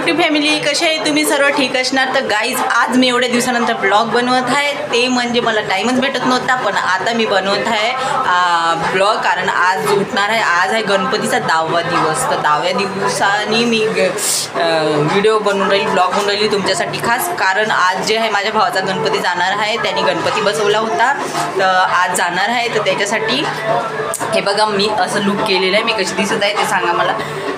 YouTube family, कसे आहे तुम्ही सर्व? ठीक असणार. तर गाईज, आज मी एवढ्या दिवसानंतर ब्लॉग बनवत आहे. ते म्हणजे मला टाईमच भेटत नव्हता, पण आता मी बनवत आहे ब्लॉग, कारण आज उठणार आहे. आज आहे गणपतीचा 10वा दिवस. तर 10व्या दिवसानी मी व्हिडिओ बनवून राहिली, ब्लॉग बनवून राहिली तुमच्यासाठी खास. कारण आज जे आहे माझ्या भावाचा गणपती जाणार आहे, त्यांनी गणपती बसवला होता, तर आज जाणार आहे. तर त्याच्यासाठी हे बघा, मी असं लुक केलेलं आहे. मी कशी दिसत आहे ते सांगा मला.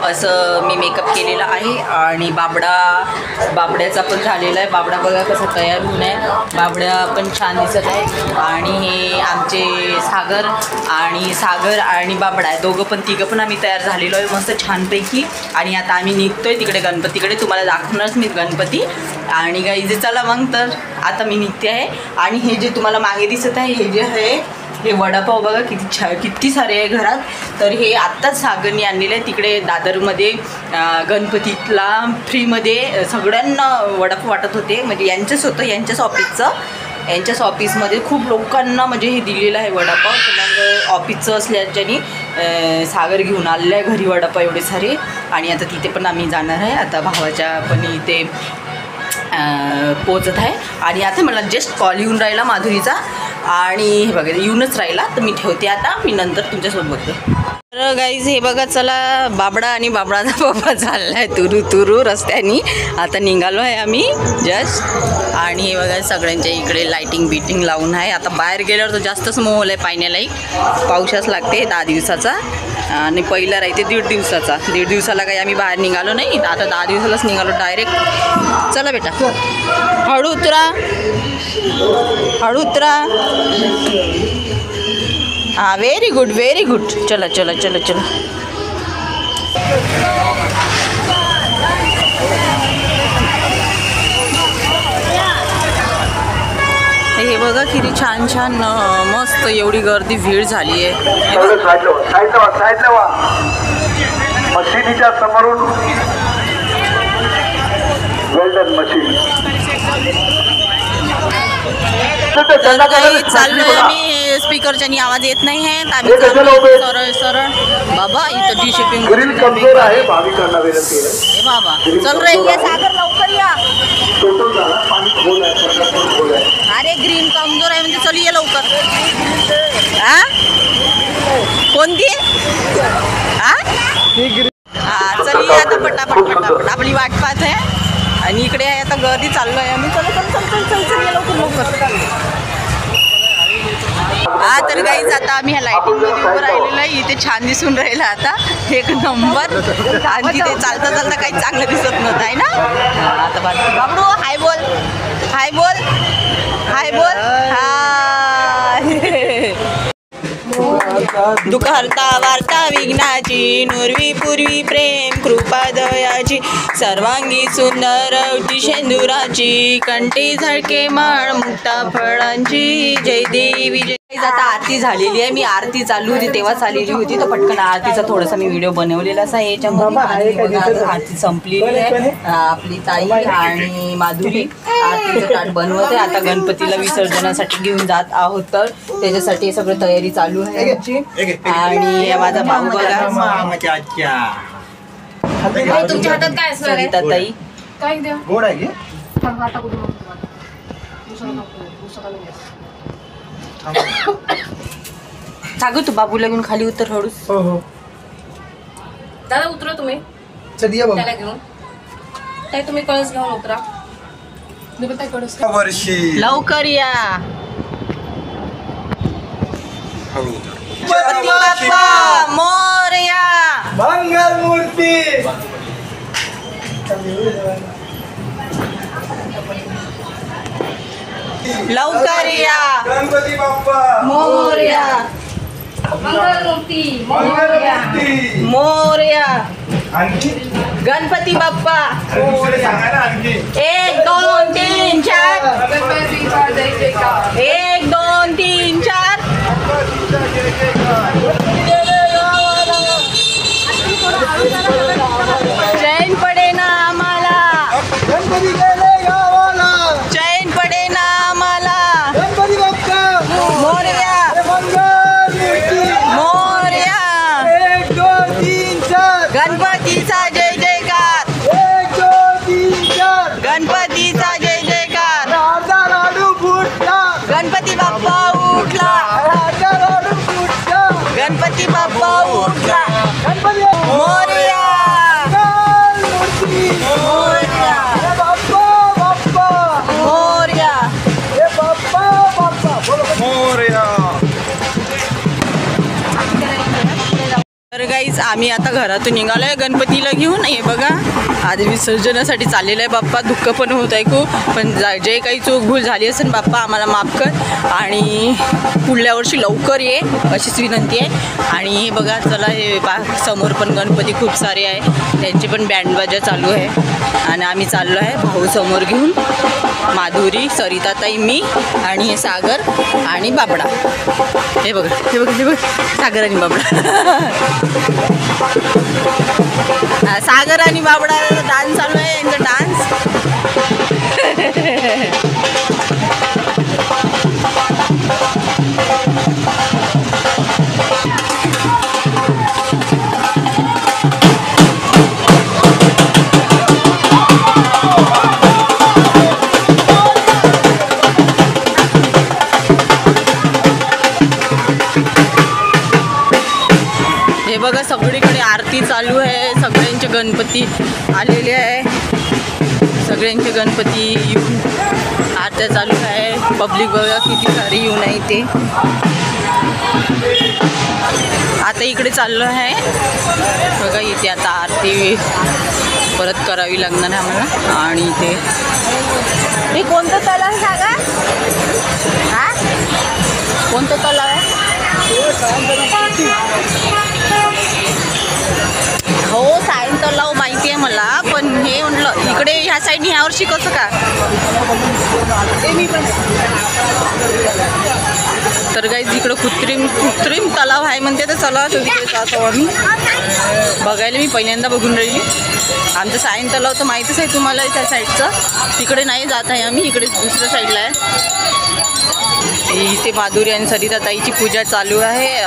असं मी मेकअप केलेला आहे आणि बाबड्याचा पण झालेला आहे. बाबडा बघा कसा तयार होऊन आहे. बाबड्या पण छान दिसत आहे. आणि हे आमचे सागर आणि बाबडा आहे, तिघं पण आम्ही तयार झालेलो आहे मस्त छानपैकी. आणि आता आम्ही निघतोय तिकडे गणपतीकडे. तुम्हाला दाखवणारच मी गणपती. आणि गाईज चला मग, तर आता मी निघते आहे. आणि हे जे तुम्हाला मागे दिसत आहे, हे जे आहे हे वडापाव बघा किती सारे आहे घरात. तर हे आत्ताच सागरनी आणलेलं आहे. तिकडे दादरमध्ये गणपतीला फ्रीमध्ये सगळ्यांना वडापाव वाटत होते. म्हणजे यांच्याच ऑफिसमध्ये खूप लोकांना म्हणजे हे दिलेलं आहे वडापाव. तर मग ऑफिसचं असल्याच्यानी सागर घेऊन आलेलं आहे घरी वडापाव एवढे सारे. आणि आता तिथे पण आम्ही जाणार आहे. आता भावाच्या पण इथे पोचत आहे. आणि आता मला जस्ट कॉल येऊन राहिला माधुरीचा, आणि हे बघा येऊनच राहिला. तर मी ठेवते आता, मी नंतर तुमच्यासोबत बघते. तर गाईज हे बघा, चला बाबडा आणि बाबडाचा पप्पा चालला आहे तुरू रस्त्यानी. आता निघालो आहे आम्ही जस्ट. आणि हे बघा सगळ्यांच्या इकडे लाईटिंग बिटिंग लावून आहे. आता बाहेर गेल्यावर तर जास्तच मोहल आहे पाण्यालाही. पाऊसच लागते 10 दिवसाचा आणि पहिला राहते 1.5 दिवसाचा. 1.5 दिवसाला काही आम्ही बाहेर निघालो नाही, आता 10 दिवसालाच निघालो डायरेक्ट. चला बेटा, हळू उतरा. हां, व्हेरी गुड. चला. हे बघा किती छान मस्त एवढी गर्दी भीड झाली आहे. मशीनीच्या समोरून वेल्डन मशीन चाललोय मी. स्पीकरच्यानी आवाज येत नाही आहे. आम्ही सरळ बाबा इथं डिशिपिंग कमजोर आहे, भाविकांना विनंती आहे. बाबा चल रे, ये सागर लवकर या. अरे ग्रीन कमजोर आहे म्हणजे चल ये लवकर. हा कोणती? हा चल ये आता पटापट आपली वाट पाहत आहे. आणि इकडे आहे आता गर्दी चाललो आहे आम्ही. चल ये लवकर. हा तर गाईज, आता आम्ही ह्या लाईटिंगमध्ये उभं राहिलेलं आहे. इथे छान दिसून राहिलं आता एक नंबर. आणि तिथे चालता काही चांगलं दिसत नव्हतं आहे ना. आता बाबडू हाय बोल. दुःख हरता वार्ता विघ्नाची, नुरवी पूर्वी प्रेम कृपा दयाची, सर्वांगी सुंदर अवटी शेंदुराची, कंठी झळके माळ मुक्ता फळांची, जय देवी जय. आता आरती झालेली आहे. मी आरती चालू होती तेव्हाच आलेली होती, तर पटकन आरतीचा थोडासा मी व्हिडिओ बनवलेला असा याच्यामध्ये. आरती संपलेली आहे. आपली ताई आणि माधुरी आरतीचं ताट बनवत आहे. आता गणपतीला विसर्जनासाठी घेऊन जात आहोत, तर त्याच्यासाठी सगळं तयारी चालू आहे आमची. आणि माझा भाऊ बघा, तुमच्या हातात काय असणार आहे? ताई काय द्या गोड आहे. सागू तू बाबूला घेऊन खाली उतर हळूच. हो दादा उतरा तुम्ही. त्याला घेऊन ताई तुम्ही कळस घेऊन उतरा. वर्षी लवकर या. गणपती बाप्पा मोरया. मंगल मूर्ती. लवकर या. गणपती बाप्पा मोरया. मंगलमूर्ती मोरया. आणखी गणपती बाप्पा. सांगा ना आणखी. 1 2 3 4. गणपतीचा जय जयकार. 1 2 3 4. चैन पडे ना आम्हाला. गणपती गेले गावाला. चैन पडे ना आम्हाला. गणपती बाप्पा मोरया. मंगल मूर्ती. मोरया. 1 2 3 4. गणपतीचा जय जयकार. 1 2 आम्ही आता घरातून निघालोय गणपतीला घेऊन. हे बघा आज विसर्जनासाठी चाललेलं आहे बाप्पा. दुःख पण होत आहे खूप, पण जे काही चूक भूल झाली असेल बाप्पा आम्हाला माफ कर आणि पुढल्या वर्षी लवकर ये अशीच विनंती आहे. आणि हे बघा चला हे समोर पण गणपती खूप सारे आहे, त्यांची पण बँडबाजा चालू आहे. आणि आम्ही चाललो आहे भाऊ समोर घेऊन, माधुरी, सरिताताई, मी आणि हे सागर आणि बाबडा. हे बघा हे बघा हे बघा सागर आणि बाबडा. सागर आणि बाबडा डान्स चालू आहे यांचा डान्स. हे बघा सगळीकडे आरती चालू आहे, सगळ्यांचे गणपती आलेले आहे, सगळ्यांचे गणपती येऊन आरत्या चालू आहे. पब्लिक बघा किती सारी येऊन आहे ते. आता इकडे चाललो आहे बघा, इथे आता आरती परत करावी लागणार आहे आम्हाला. आणि इथे हे कोणतं तलाव सांगा, हा कोणतं तलाव आहे? हो सायन तलाव माहिती आहे मला, पण हे म्हटलं इकडे ह्या साईडने ह्या वर्षी कसं का ते मी पण. तर काही इकडं कृत्रिम तलाव आहे म्हणते, तर चला तिकडे जातो आम्ही बघायला. मी पहिल्यांदा बघून राहिली. आमचं सायन तलाव तर माहितीच आहे तुम्हाला त्या साईडचं, तिकडे नाही जात आहे आम्ही, इकडे दुसऱ्या साईडला आहे. इथे माधुरी आणि सरिता ताईची पूजा चालू आहे,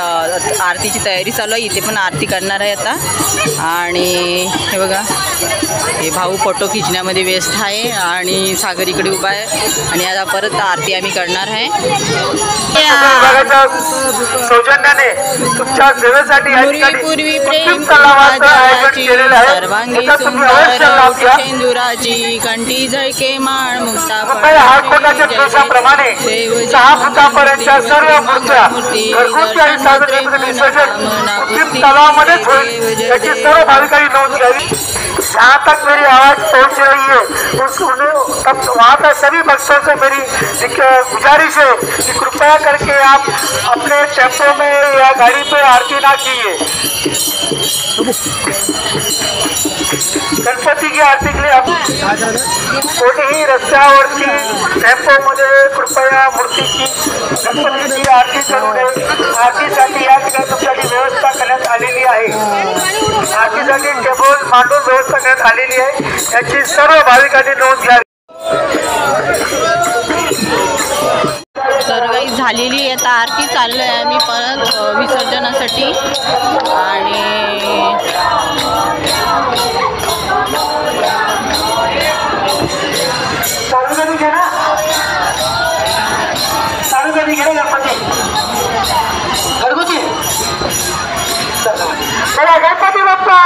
आरतीची तयारी चालू आहे. इथे पण आरती करणार आहे आता. आणि हे बघा हे भाऊ फोटो खिचण्यामध्ये व्यस्त आहे आणि सागर इकडे उभा आहे. आणि आता परत आरती आम्ही करणार आहे. पूर्वी प्रेम सर्वांगी सुंदर शेंदुराची कंठी झळके माळ मुक्ता सर्व भाविकांनी नोंद घ्यावी. जहाँ तक मेरी आवाज पहुँच रही है वहाँ तक सभी भक्तों से मेरी गुजारिश है कि कृपया करके आप अपने टेम्पो में या गाड़ी पे आरती ना कीजिए. गणपती की आरती के लिए आप कोणीही रस्त्यावरती टेम्पोमध्ये कृपया मूर्तीची गणपतीची आरती करू नये. आरतीसाठी या ठिकाणी तुमच्यासाठी व्यवस्था करण्यात आलेली आहे. आरतीसाठी टेबल मांडून व्यवस्था करण्यात आलेली आहे, याची सर्व भाविकांनी नोंद घ्यावी. तर काही झालेली आहे आता आरती. चाललो आहे आम्ही परत विसर्जनासाठी. आणि साडू घे ना, साडू कधी घे गणपती घरगुती. चला गणपती बाप्पा.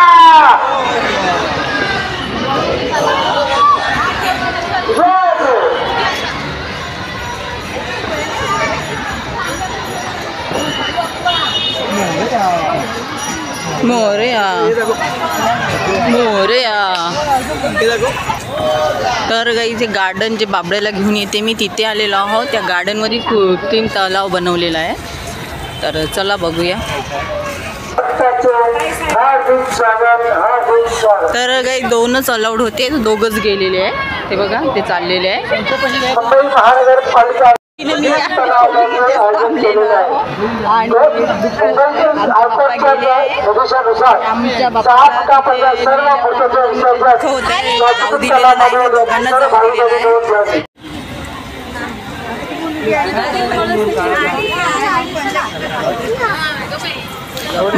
मोरया मोरया. तर काही जे गार्डन जे बाबड्याला घेऊन येते मी, तिथे आलेलो आहोत. त्या गार्डनमध्ये कृत्रिम तलाव बनवलेला आहे. तर चला बघूया. तर काही दोनच अलाउड होते, दोघंच गेलेले आहे. ते बघा ते चाललेले आहे. मुंबई महानगरपालिका आमच्या बाप्पा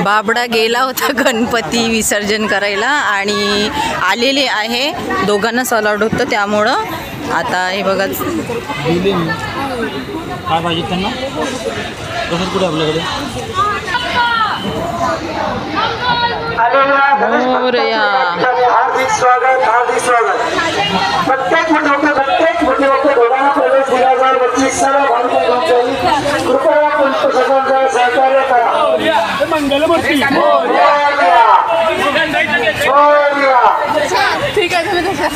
बाबडा गेला होता गणपती विसर्जन करायला आणि आलेले आहे. दोघांनाच अलाउड होतं, त्यामुळं आता हे बघा काय पाहिजे त्यांना कसं कुठे आपल्याकडे. हार्दिक स्वागत, हार्दिक स्वागत. प्रत्येक मोठे दोघांना प्रवेश दिला जाईल. बच्ची सर्व भाविकांनी कृपया सहकार्य करा. मंगलमूर्ती ठीक आहे तुम्ही तसं.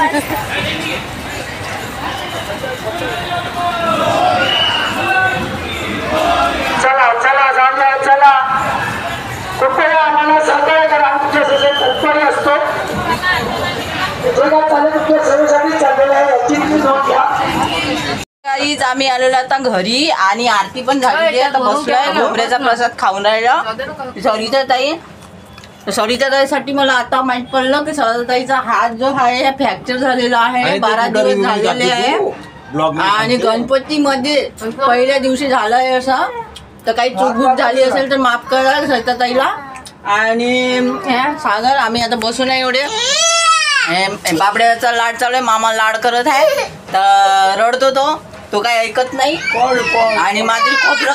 चला चला जाऊया चला. कृपया आम्हाला सहकार्य करा. आमच्या सोबत तत्पर असतो. जे काय चालेल तुमच्या सेवेसाठी चाललेलं आहे याची तुम्ही नोंद घ्या. गाईज आम्ही आलेलो आता घरी आणि आरती पण झालेली आहे. आता बसलोय खोबऱ्याचा प्रसाद खाऊन राहिला सरिता ताई. सरिता ताईसाठी मला आता माहित पडलं की सरिता ताईचा हात जो आहे फ्रॅक्चर झालेला आहे. 12 दिवस झालेले आहे आणि गणपतीमध्ये पहिल्या दिवशी झालाय असा. तर काही चूक झाली असेल तर माफ करा सरिता ताईला. आणि सागर आम्ही आता बसून आहे एवढे. बाबड्याचा लाड चालू आहे. मामा लाड करत आहे तर रडतो तो काय ऐकत नाही आणि माझी खोबरं